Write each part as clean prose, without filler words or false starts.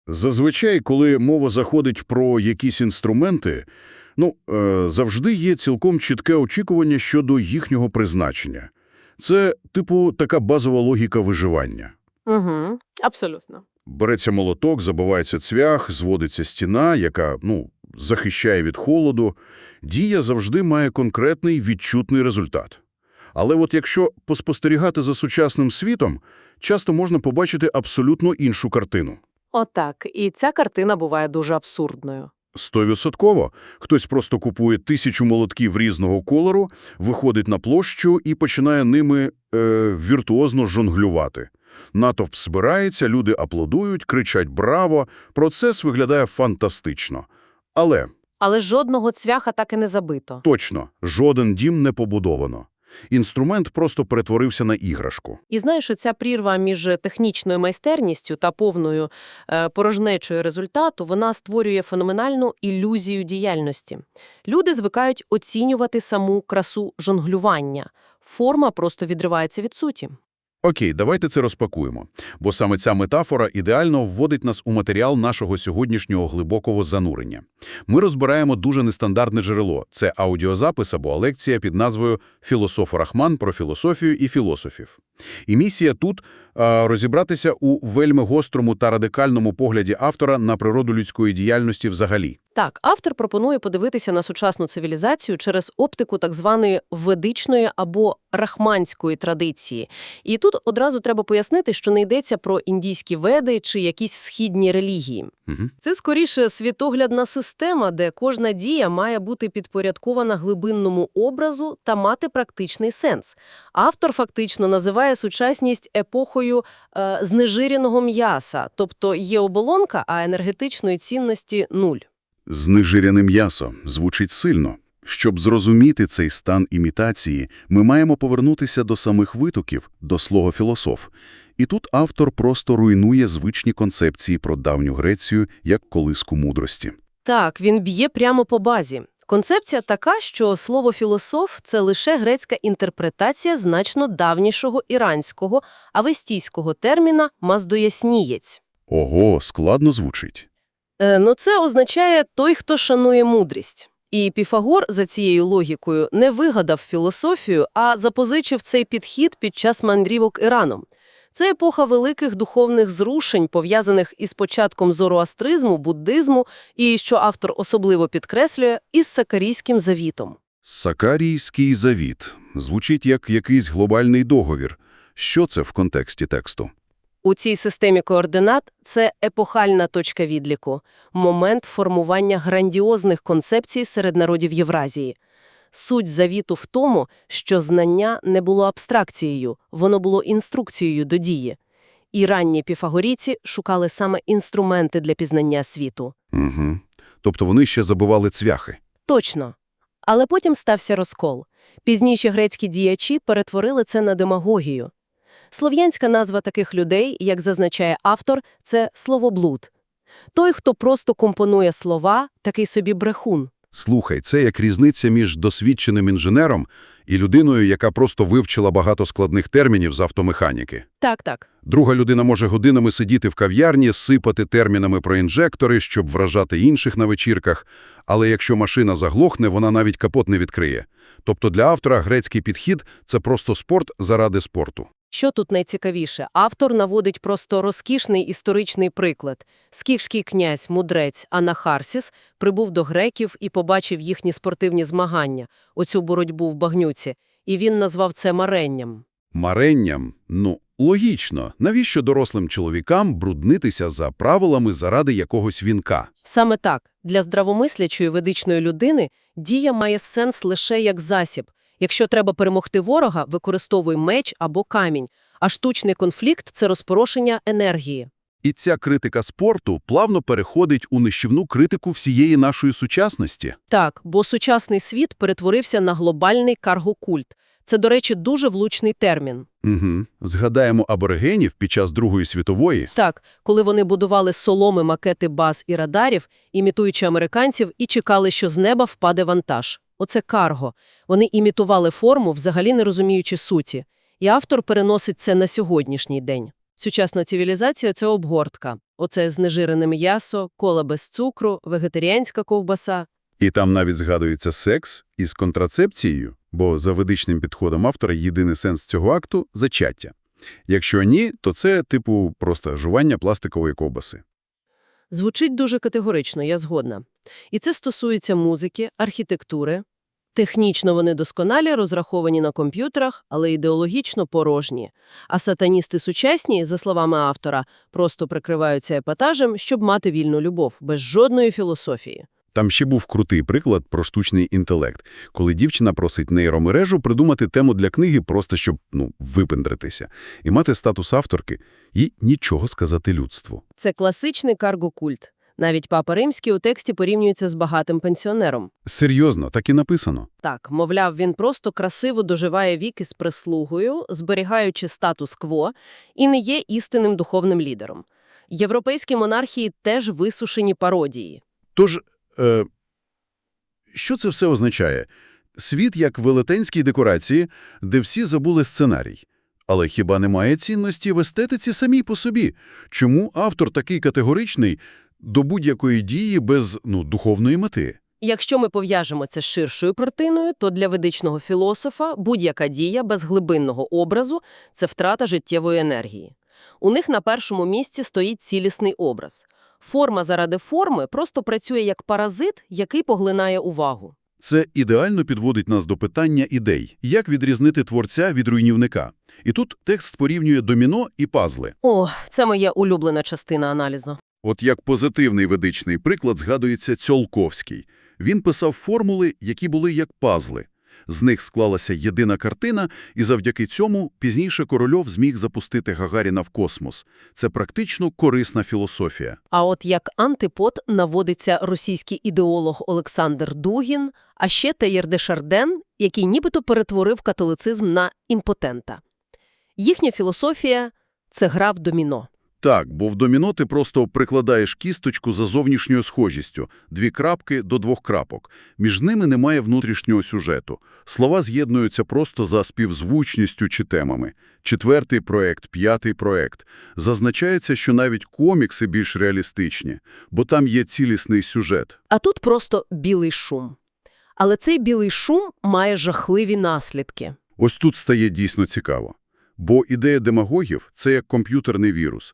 Зазвичай, коли мова заходить про якісь інструменти, завжди є цілком чітке очікування щодо їхнього призначення. Це, така базова логіка виживання. Угу, абсолютно. Береться молоток, забивається цвях, зводиться стіна, яка, захищає від холоду. Дія завжди має конкретний відчутний результат. Але от якщо поспостерігати за сучасним світом, часто можна побачити абсолютно іншу картину. Отак. І ця картина буває дуже абсурдною. 100%. Хтось просто купує 1000 молотків різного кольору, виходить на площу і починає ними віртуозно жонглювати. Натовп збирається, люди аплодують, кричать «Браво!». Процес виглядає фантастично. Але жодного цвяха так і не забито. точно, жоден дім не побудовано. Інструмент просто перетворився на іграшку. І знаєш, ця прірва між технічною майстерністю та повною порожнечою результату, вона створює феноменальну ілюзію діяльності. Люди звикають оцінювати саму красу жонглювання. Форма просто відривається від суті. Окей, давайте це розпакуємо, бо саме ця метафора ідеально вводить нас у матеріал нашого сьогоднішнього глибокого занурення. Ми розбираємо дуже нестандартне джерело – це аудіозапис або лекція під назвою «Філософ Рахман про філософію і філософів». І місія тут – розібратися у вельми гострому та радикальному погляді автора на природу людської діяльності взагалі. Так, автор пропонує подивитися на сучасну цивілізацію через оптику так званої ведичної або рахманської традиції. І тут одразу треба пояснити, що не йдеться про індійські веди чи якісь східні релігії. Угу. Це скоріше світоглядна система, де кожна дія має бути підпорядкована глибинному образу та мати практичний сенс. Автор фактично називає сучасність епохою знежиреного м'яса, тобто є оболонка, а енергетичної цінності – нуль. Знежирене м'ясо звучить сильно. Щоб зрозуміти цей стан імітації, ми маємо повернутися до самих витоків, до слова «філософ». І тут автор просто руйнує звичні концепції про давню Грецію як колиску мудрості. Так, він б'є прямо по базі. Концепція така, що слово «філософ» – це лише грецька інтерпретація значно давнішого іранського, авестійського терміна «маздояснієць». Ого, складно звучить. Це означає «той, хто шанує мудрість». І Піфагор за цією логікою не вигадав філософію, а запозичив цей підхід під час мандрівок Іраном. Це епоха великих духовних зрушень, пов'язаних із початком зороастризму, буддизму і, що автор особливо підкреслює, із Сакарійським завітом. Сакарійський завіт. Звучить як якийсь глобальний договір. Що це в контексті тексту? У цій системі координат це епохальна точка відліку, момент формування грандіозних концепцій серед народів Євразії. Суть завіту в тому, що знання не було абстракцією, воно було інструкцією до дії. І ранні піфагорійці шукали саме інструменти для пізнання світу. Угу. Тобто вони ще забивали цвяхи. Точно. Але потім стався розкол. Пізніші грецькі діячі перетворили це на демагогію. Слов'янська назва таких людей, як зазначає автор, це словоблуд. Той, хто просто компонує слова, такий собі брехун. Слухай, це як різниця між досвідченим інженером і людиною, яка просто вивчила багато складних термінів з автомеханіки. Так. Друга людина може годинами сидіти в кав'ярні, сипати термінами про інжектори, щоб вражати інших на вечірках, але якщо машина заглохне, вона навіть капот не відкриє. Тобто для автора грецький підхід – це просто спорт заради спорту. Що тут найцікавіше? Автор наводить просто розкішний історичний приклад. Скіфський князь, мудрець Анахарсіс прибув до греків і побачив їхні спортивні змагання, оцю боротьбу в багнюці, і він назвав це маренням. Маренням? Логічно. Навіщо дорослим чоловікам бруднитися за правилами заради якогось вінка? Саме так. Для здравомислячої ведичної людини дія має сенс лише як засіб. Якщо треба перемогти ворога, використовуй меч або камінь, а штучний конфлікт – це розпорошення енергії. І ця критика спорту плавно переходить у нищівну критику всієї нашої сучасності. Так, бо сучасний світ перетворився на глобальний каргокульт. Це, до речі, дуже влучний термін. Угу. Згадаємо аборигенів під час Другої світової. Так, коли вони будували з соломи макети баз і радарів, імітуючи американців, і чекали, що з неба впаде вантаж. Оце карго. Вони імітували форму, взагалі не розуміючи суті. І автор переносить це на сьогоднішній день. Сучасна цивілізація – це обгортка. Оце знежирене м'ясо, кола без цукру, вегетаріанська ковбаса. І там навіть згадується секс із контрацепцією, бо за ведичним підходом автора єдиний сенс цього акту – зачаття. Якщо ні, то це, типу, просто жування пластикової ковбаси. Звучить дуже категорично, я згодна. І це стосується музики, архітектури. Технічно вони досконалі, розраховані на комп'ютерах, але ідеологічно порожні. А сатаністи сучасні, за словами автора, просто прикриваються епатажем, щоб мати вільну любов, без жодної філософії. Там ще був крутий приклад про штучний інтелект, коли дівчина просить нейромережу придумати тему для книги просто щоб, випендритися, і мати статус авторки, і нічого сказати людству. Це класичний карго-культ. Навіть Папа Римський у тексті порівнюється з багатим пенсіонером. Серйозно, так і написано. Так, мовляв, він просто красиво доживає вік із прислугою, зберігаючи статус-кво, і не є істинним духовним лідером. Європейські монархії теж висушені пародії. Тож, що це все означає? Світ як велетенські декорації, де всі забули сценарій. Але хіба немає цінності в естетиці самій по собі? Чому автор такий категоричний до будь-якої дії без, духовної мети? Якщо ми пов'яжемо це з ширшою картиною, то для ведичного філософа будь-яка дія без глибинного образу – це втрата життєвої енергії. У них на першому місці стоїть цілісний образ. Форма заради форми просто працює як паразит, який поглинає увагу. Це ідеально підводить нас до питання ідей. Як відрізнити творця від руйнівника? І тут текст порівнює доміно і пазли. О, це моя улюблена частина аналізу. От як позитивний ведичний приклад згадується Ціолковський. Він писав формули, які були як пазли. З них склалася єдина картина, і завдяки цьому пізніше Корольов зміг запустити Гагаріна в космос. Це практично корисна філософія. А от як антипод наводиться російський ідеолог Олександр Дугін, а ще Теєр де Шарден, який нібито перетворив католицизм на імпотента. Їхня філософія – це гра в доміно. Так, бо в доміно ти просто прикладаєш кісточку за зовнішньою схожістю, 2 крапки до 2 крапок. Між ними немає внутрішнього сюжету. Слова з'єднуються просто за співзвучністю чи темами. 4-й проект, 5-й проект. Зазначається, що навіть комікси більш реалістичні, бо там є цілісний сюжет. А тут просто білий шум. Але цей білий шум має жахливі наслідки. Ось тут стає дійсно цікаво. Бо ідея демагогів – це як комп'ютерний вірус.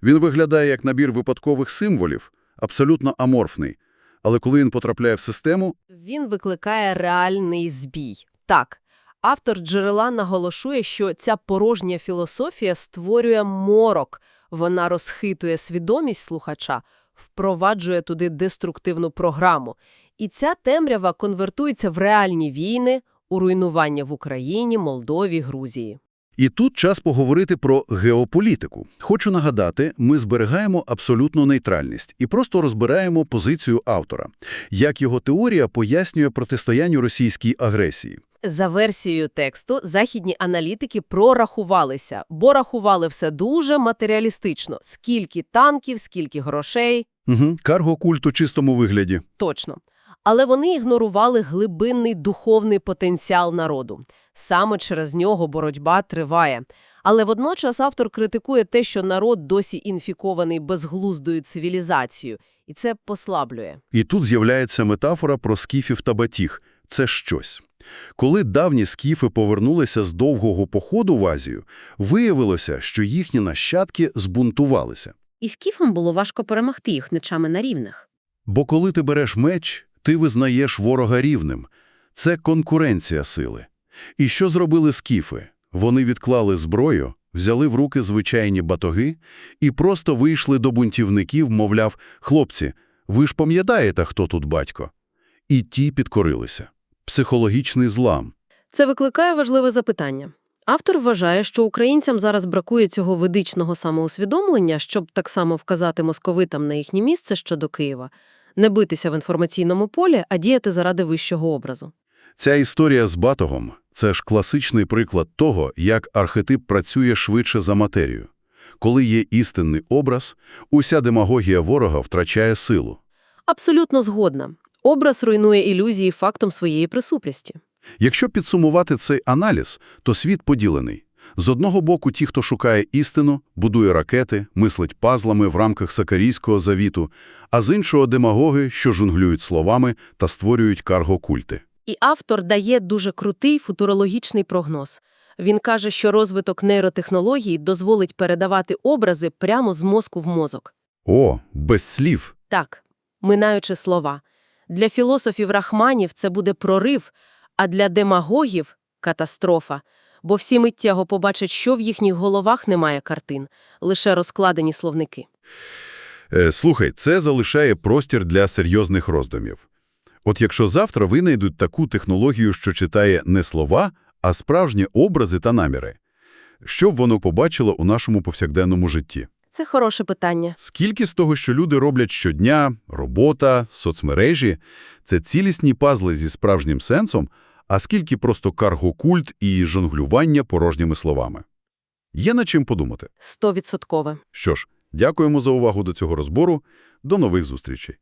Він виглядає як набір випадкових символів, абсолютно аморфний. Але коли він потрапляє в систему… Він викликає реальний збій. Так, автор джерела наголошує, що ця порожня філософія створює морок. Вона розхитує свідомість слухача, впроваджує туди деструктивну програму. І ця темрява конвертується в реальні війни, у руйнування в Україні, Молдові, Грузії. І тут час поговорити про геополітику. Хочу нагадати, ми зберігаємо абсолютну нейтральність і просто розбираємо позицію автора. Як його теорія пояснює протистоянню російській агресії. За версією тексту, західні аналітики прорахувалися, бо рахували все дуже матеріалістично. Скільки танків, скільки грошей. Карго-культ у чистому вигляді. Точно. Але вони ігнорували глибинний духовний потенціал народу. Саме через нього боротьба триває. Але водночас автор критикує те, що народ досі інфікований безглуздою цивілізацією. І це послаблює. І тут з'являється метафора про скіфів та батіг. Це щось. Коли давні скіфи повернулися з довгого походу в Азію, виявилося, що їхні нащадки збунтувалися. І скіфам було важко перемогти їх мечами на рівних. Бо коли ти береш меч, ти визнаєш ворога рівним. Це конкуренція сили. І що зробили скіфи? Вони відклали зброю, взяли в руки звичайні батоги і просто вийшли до бунтівників, мовляв, «Хлопці, ви ж пам'ятаєте, хто тут батько?» І ті підкорилися. Психологічний злам. Це викликає важливе запитання. Автор вважає, що українцям зараз бракує цього ведичного самоусвідомлення, щоб так само вказати московитам на їхнє місце щодо Києва. Не битися в інформаційному полі, а діяти заради вищого образу. Ця історія з батогом – це ж класичний приклад того, як архетип працює швидше за матерію. Коли є істинний образ, уся демагогія ворога втрачає силу. Абсолютно згодна. Образ руйнує ілюзії фактом своєї присутності. Якщо підсумувати цей аналіз, то світ поділений. З одного боку, ті, хто шукає істину, будує ракети, мислить пазлами в рамках Сакарійського завіту, а з іншого – демагоги, що жонглюють словами та створюють карго-культи. І автор дає дуже крутий футурологічний прогноз. Він каже, що розвиток нейротехнологій дозволить передавати образи прямо з мозку в мозок. О, без слів. Так, минаючи слова. Для філософів-рахманів це буде прорив, а для демагогів – катастрофа. Бо всі миттєво побачать, що в їхніх головах немає картин, лише розкладені словники. Слухай, це залишає простір для серйозних роздумів. От якщо завтра винайдуть таку технологію, що читає не слова, а справжні образи та наміри, що б воно побачило у нашому повсякденному житті? Це хороше питання. Скільки з того, що люди роблять щодня, робота, соцмережі – це цілісні пазли зі справжнім сенсом, а скільки просто карго-культ і жонглювання порожніми словами? Є над чим подумати. 100%. Що ж, дякуємо за увагу до цього розбору. До нових зустрічей.